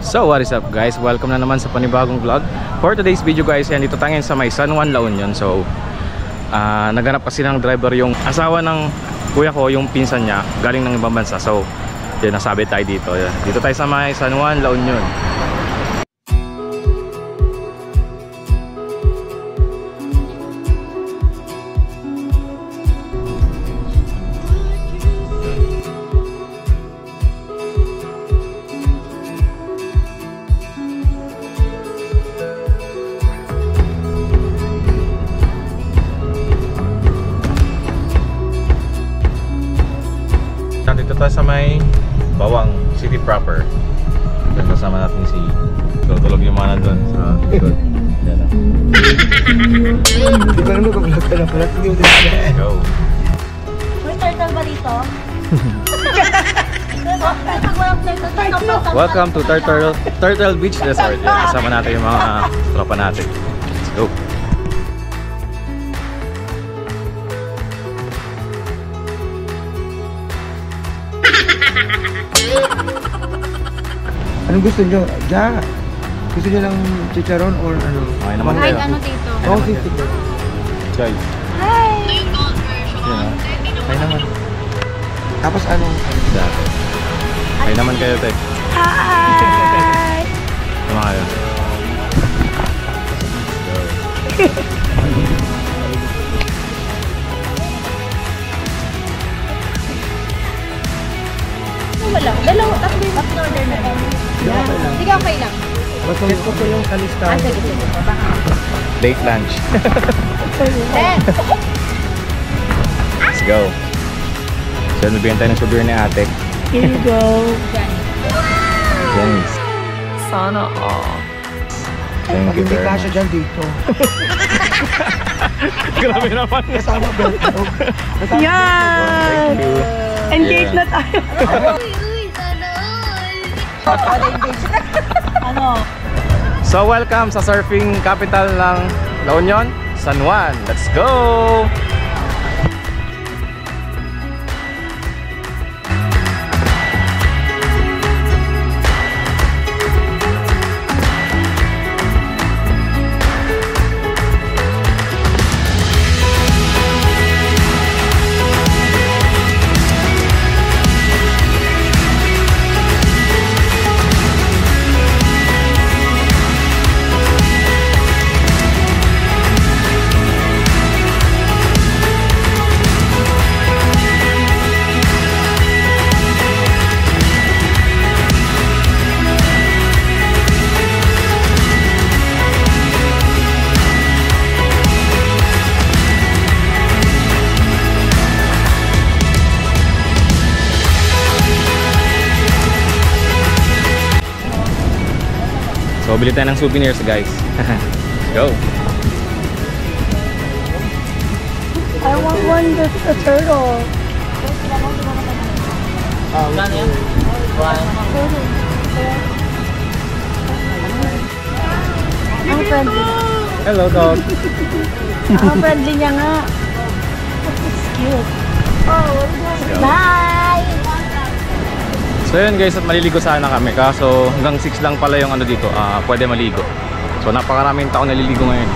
So what is up guys, welcome na naman sa panibagong vlog. For today's video guys, yan, dito tayo sa may San Juan, La Union. So naghanap kasi ng driver yung asawa ng kuya ko, yung pinsan niya, galing ng ibang bansa. So yun, nasabi tayo dito. Dito tayo sa may San Juan, La Union. Dito tayo sa may Bawang City proper. Then kasama natin si tulog yung mga nandun sa likod. Yan na. Di ba naman mag-vlog ka na pala? Go! May turtle ba dito? Welcome to Turtle Beach Resort. Yan, kasama natin yung mga tropa natin. Let's go! Anong gusto nyo? Ja! Gusto nyo lang chicharon or ano? Okay naman Kahit kayo. ano dito. Oo, sige. Choy. Hi! Yan. Okay naman. Tapos anong? Dati. Okay naman kayo, te. Hi! Tama kayo. Wala. Tatlo order na lang. Sige, okay lang. Basta ko po yung kalistahan. Sige, sige. Late lunch. Then, Let's go. So, nabigyan tayo ng souvenir ni ate. here you go. Yes. Sana all. Thank you Hindi very kasya much. dyan dito. Grabe naman. Kasama belt. Yan! Thank you. Engage Yeah. na tayo. Ano? So, welcome sa surfing capital ng La Union, San Juan. Let's go! So, bili tayo ng souvenirs guys. Go! I want one that's a turtle. Ang friendly. Hello dog! Ang friendly niya nga. It's cute. Bye! So yun guys, at maliligo sana kami. Kaso hanggang 6 lang pala yung ano dito, pwede maligo. So napakaraming tao naliligo ngayon.